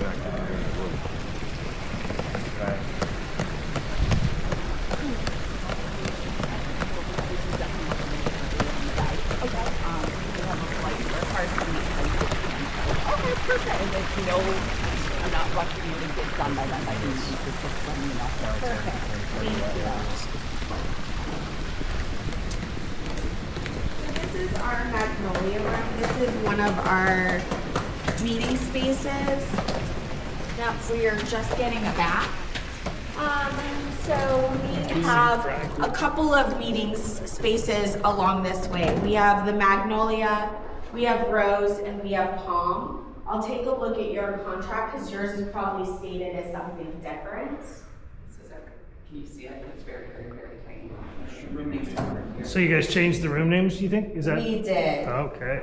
Right. Okay, perfect. And if you know I'm not rushing you to get done by then, I can just let me know. Perfect. Thank you. So this is our Magnolia room. This is one of our meeting spaces that we are just getting back. So we have a couple of meetings spaces along this way. We have the Magnolia, we have Rose, and we have Palm. I'll take a look at your contract because yours is probably stated as something different. Can you see it? It's very, very, very tiny. Room names are over here. So you guys changed the room names, you think? Is that? We did. Okay.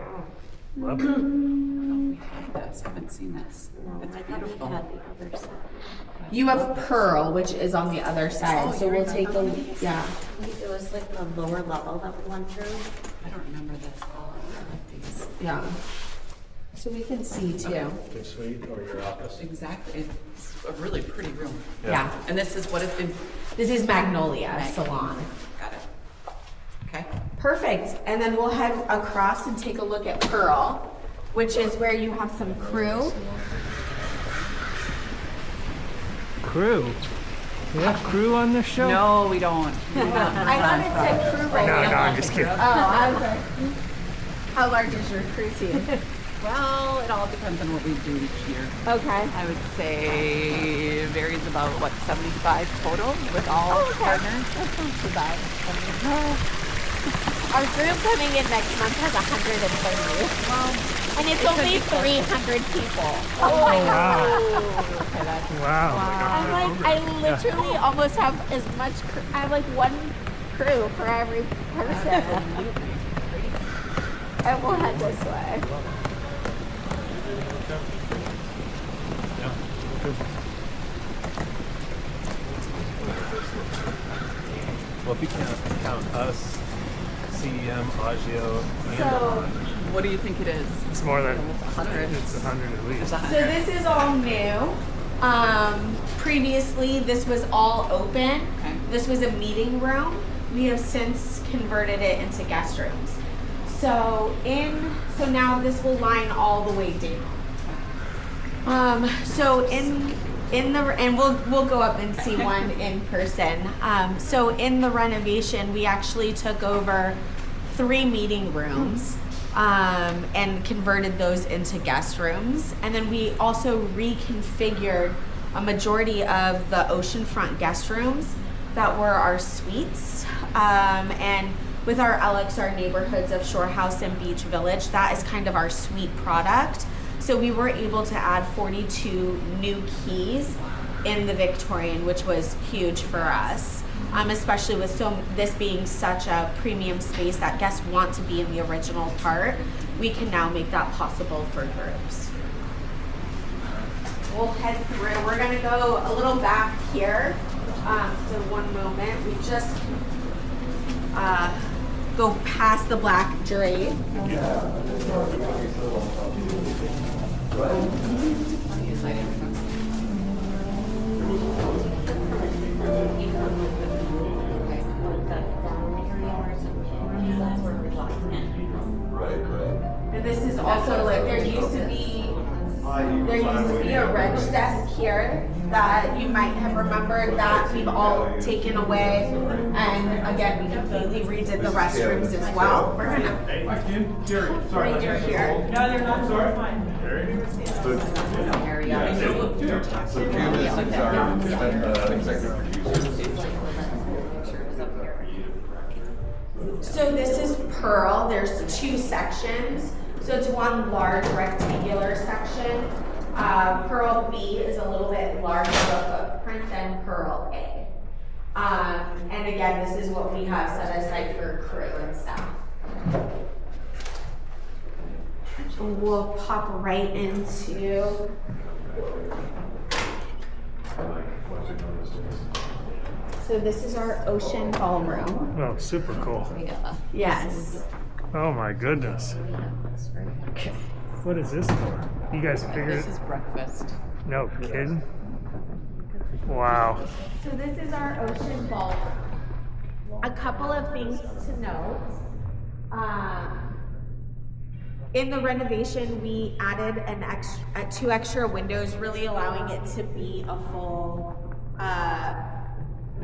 Love it. I don't know if we have this. I haven't seen this. It's beautiful. You have Pearl, which is on the other side. So we'll take a yeah. It was like the lower level that we went through. I don't remember this. Oh, I like these. Yeah. So we can see too. Your suite or your office? Exactly. It's a really pretty room. Yeah. And this is what it's been. This is Magnolia Salon. Got it. Okay. Perfect. And then we'll head across and take a look at Pearl, which is where you have some crew. Crew. We have crew on this show? No, we don't. I thought it said crew right No, now. I'm just kidding. Oh, I was like, how large is your crew team? Well, it all depends on what we do each year. Okay. I would say it varies about, what, 75 total with all partners? That's not too bad. Our group coming in next month has 130. And it's only 300 people. Oh my God. Wow. I'm like, I literally almost have as much, I have like one crew for every person. And we'll head this way. Well, if you can't count us, CEM, Agio, and So, What do you think it is? It's more than 100. It's 100 at least. It's so 100. this is all new. Previously, this was all open. Okay. This was a meeting room. We have since converted it into guest rooms. So now this will line all the way down. So and we'll go up and see one in person. So in the renovation, we actually took over 3 meeting rooms and converted those into guest rooms. And then we also reconfigured a majority of the oceanfront guest rooms that were our suites. And with our LXR neighborhoods of Shore House and Beach Village, that is kind of our suite product. So we were able to add 42 new keys in the Victorian, which was huge for us, especially with this being such a premium space that guests want to be in the original part. We can now make that possible for groups. We'll head through. We're gonna go a little back here. So one moment, we just go past the black drape. And this is also like there used to be a reg desk here that you might have remembered that we've all taken away, and again we completely redid the restrooms as well. We're gonna right here. No, they're not. Sorry. Fine. So Jim is our executive producer. So this is Pearl. There's 2 sections. So it's one large rectangular section. Pearl B is a little bit larger of a footprint than Pearl A. And again, this is what we have set aside for crew and staff. We'll pop right into so this is our ocean ballroom. Oh, super cool. Yes. Oh my goodness. What is this for? You guys figured This is breakfast. No kidding. Wow. So this is our ocean ballroom. A couple of things to note. In the renovation, we added two extra windows, really allowing it to be a full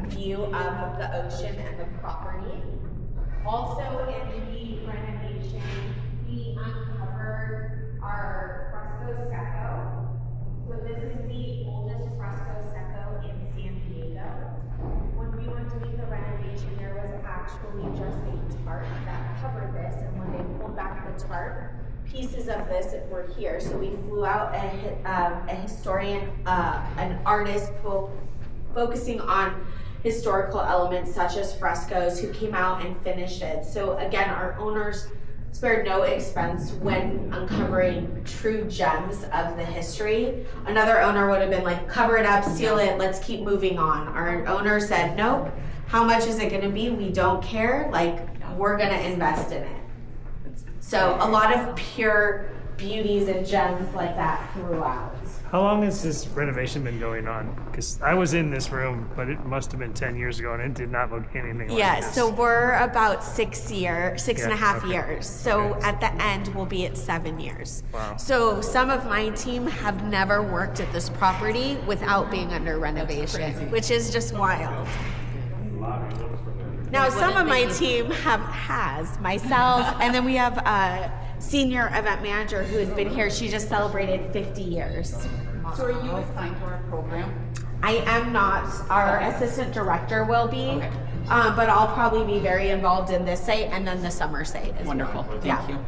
view of the ocean and the property. Also, in the renovation, we uncovered our fresco secco. So this is the oldest fresco secco in San Diego. When we went to do the renovation, there was actually just a tarp that covered this, and when they pulled back the tarp, pieces of this were here. So we flew out a historian, an artist focusing on historical elements such as frescoes, who came out and finished it. So again, our owners spared no expense when uncovering true gems of the history. Another owner would have been like, cover it up, seal it, let's keep moving on. Our owner said, nope, how much is it gonna be? We don't care, like, we're gonna invest in it. So a lot of pure beauties and gems like that throughout. How long has this renovation been going on? Because I was in this room, but it must have been 10 years ago, and it did not look anything like Yeah, this. so we're about 6 and a half okay. years. So Okay. at the end, we'll be at 7 years. Wow. So some of my team have never worked at this property without being under renovation, which is just wild. Now, some of my team has myself, and then we have a senior event manager who has been here. She just celebrated 50 years. So are you assigned to our program? I am not. Our assistant director will be, but I'll probably be very involved in this site and then the summer site as Wonderful. well. Thank you.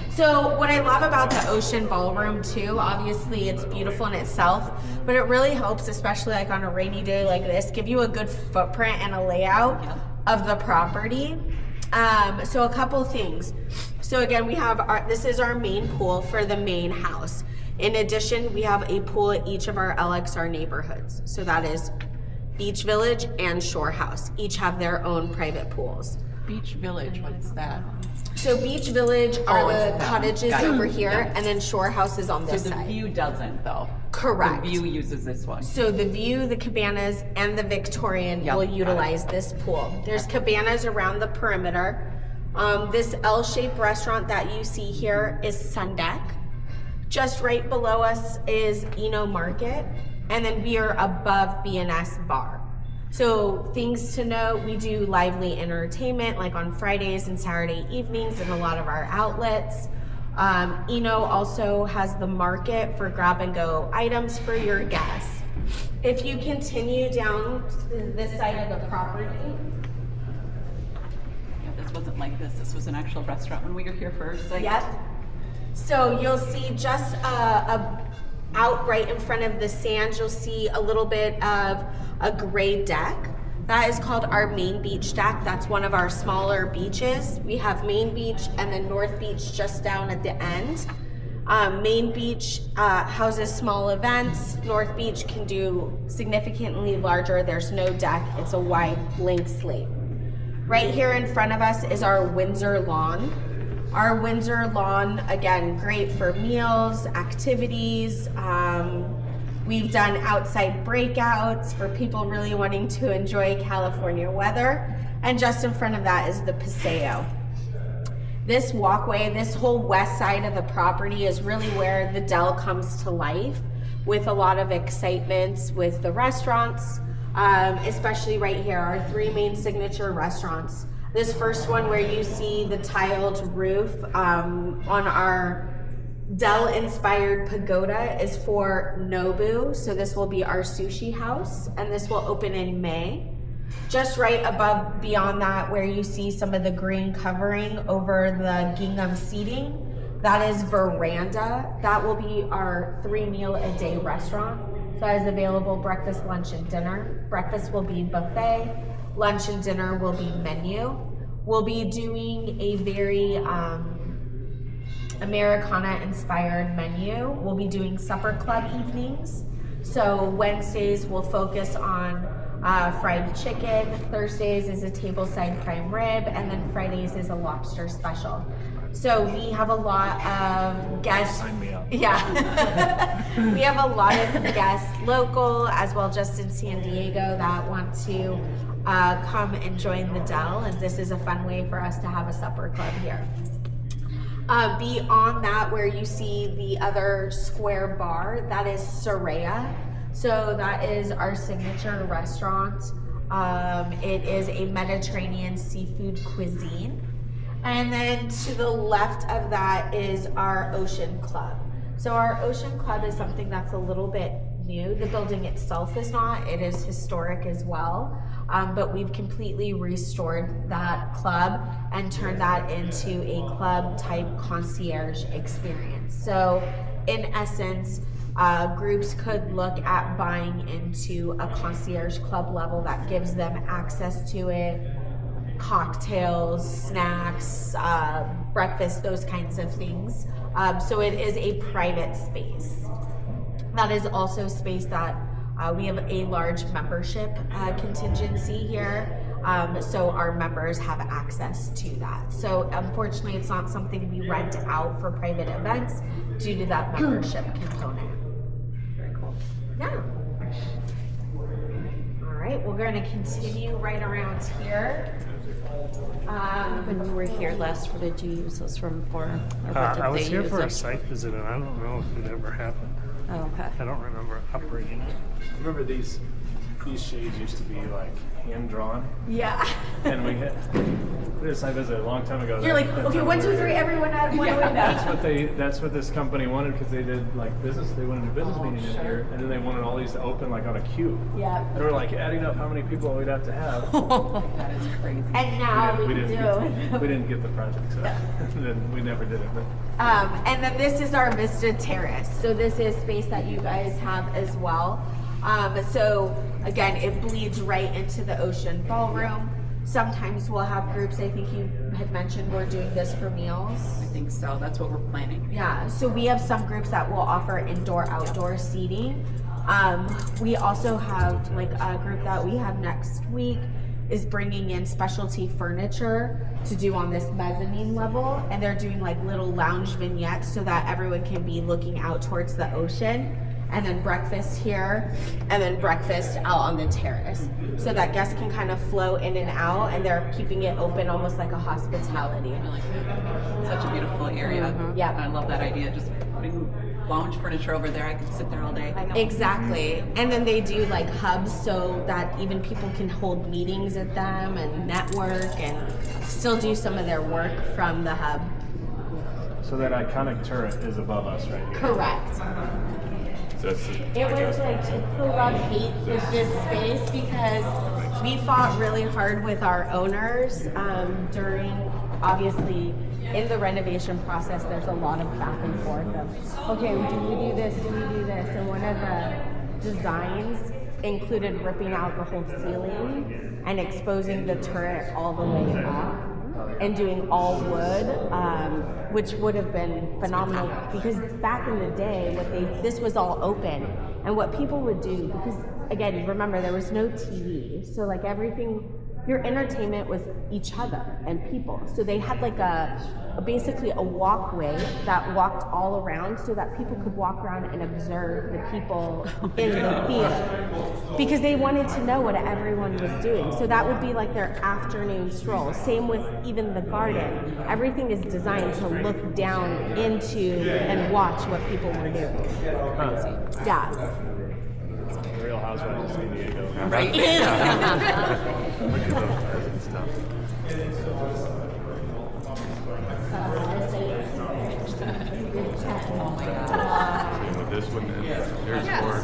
So what I love about the ocean ballroom too, obviously it's beautiful in itself, but it really helps, especially like on a rainy day like this, give you a good footprint and a layout of the property. So a couple things. So again, we have this is our main pool for the main house. In addition, we have a pool at each of our LXR neighborhoods. So that is Beach Village and Shore House. Each have their own private pools. Beach Village, what's that? So Beach Village are it's the that. cottages Got it. over here, Yeah. and then Shore House is on So this the side. view doesn't, though. Correct. The view uses this one. So the View, the Cabanas, and the Victorian Yep, will got utilize this pool. There's cabanas around the perimeter. This L-shaped restaurant that you see here is Sundeck. Just right below us is Eno Market, and then we are above B&S Bar. So things to know, we do lively entertainment like on Fridays and Saturday evenings in a lot of our outlets. Eno also has the market for grab and go items for your guests. If you continue down to this side of the property, Yeah, this wasn't like this. This was an actual restaurant when we were here first. Like, yep. So you'll see just out right in front of the sand, you'll see a little bit of a gray deck. That is called our Main Beach deck. That's one of our smaller beaches. We have Main Beach and then North Beach just down at the end. Main Beach houses small events. North Beach can do significantly larger. There's no deck. It's a wide blank slate. Right here in front of us is our Windsor lawn. Our Windsor lawn, again, great for meals, activities. We've done outside breakouts for people really wanting to enjoy California weather. And just in front of that is the Paseo. This walkway, this whole west side of the property is really where the Dell comes to life with a lot of excitement with the restaurants, especially right here, our 3 main signature restaurants. This first one where you see the tiled roof on our Dell-inspired pagoda is for Nobu. So this will be our sushi house, and this will open in May. Just right above, beyond that, where you see some of the green covering over the gingham seating, that is Veranda. That will be our 3-meal-a-day restaurant. So that is available breakfast, lunch, and dinner. Breakfast will be buffet. Lunch and dinner will be menu. We'll be doing a very Americana-inspired menu. We'll be doing supper club evenings. So Wednesdays we'll focus on fried chicken. Thursdays is a tableside prime rib, and then Fridays is a lobster special. So we have a lot of guests. Sign me up. Yeah. We have a lot of guests, local as well, just in San Diego, that want to come and join the Dell. And this is a fun way for us to have a supper club here. Beyond that, where you see the other square bar, that is Soraya. So that is our signature restaurant. It is a Mediterranean seafood cuisine. And then to the left of that is our Ocean Club. So our Ocean Club is something that's a little bit new. The building itself is not, it is historic as well. But we've completely restored that club and turned that into a club type concierge experience. So in essence, groups could look at buying into a concierge club level that gives them access to it, cocktails, snacks, breakfast, those kinds of things. So it is a private space. That is also space that we have a large membership contingency here. So our members have access to that. So unfortunately, it's not something we rent out for private events due to that membership component. Very cool. Yeah. All right, we're going to continue right around here. When you were here last, what did you use this room for? Or what I was did they here use for a it? site visit, and I don't know if it ever happened. Oh, okay. I don't remember operating it. Remember these shades used to be like hand drawn, Yeah. and we did a site visit a long time ago. You're like, That okay, time 1, we 2, were 3, here. everyone out one window. That's what this company wanted, because they did like business. They wanted a business meeting in here, and then they wanted all these to open like on a queue. Yeah. And we're like adding up how many people we'd have to have. That is crazy. And now we can do. We didn't get the project, so then we never did it. But And then this is our Vista Terrace. So this is space that you guys have as well. So again, it bleeds right into the Ocean Ballroom. Sometimes we'll have groups, I think you had mentioned we're doing this for meals. I think so. That's what we're planning. Yeah, so we have some groups that will offer indoor-outdoor seating. We also have like a group that we have next week is bringing in specialty furniture to do on this mezzanine level, and they're doing like little lounge vignettes so that everyone can be looking out towards the ocean, and then breakfast here, and then breakfast out on the terrace, so that guests can kind of flow in and out, and they're keeping it open almost like a hospitality. I like it. Such a beautiful area. Yeah. I love that idea. Just putting lounge furniture over there. I could sit there all day. Exactly. And then they do like hubs so that even people can hold meetings at them and network and still do some of their work from the hub. so that iconic turret is above us right here. Correct. So it's, It was like it's the love-hate with this space because we fought really hard with our owners during, obviously, in the renovation process, there's a lot of back and forth of, okay, do we do this, do we do this? And one of the designs included ripping out the whole ceiling and exposing the turret all the way up and doing all wood, which would have been phenomenal because back in the day, this was all open, and what people would do, because again, remember there was no TV, so like everything, your entertainment was each other and people. So they had like basically a walkway that walked all around so that people could walk around and observe the people in the theater because they wanted to know what everyone was doing. So that would be like their afternoon stroll. Same with even the garden. Everything is designed to look down into and watch what people were doing. Yeah. Real Housewives of San Diego. Right? Look at those cars and stuff. And with this one, there's more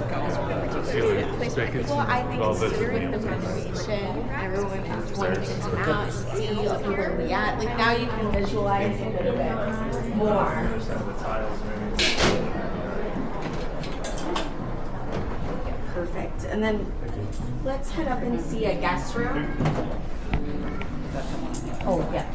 ceiling spigots Well, I think all this considering the is renovation, everyone is wanting to come out and see like, where we at. Like now you can visualize a little bit more. The tiles, maybe. Perfect. And then let's head up and see a guest room. Oh, yeah.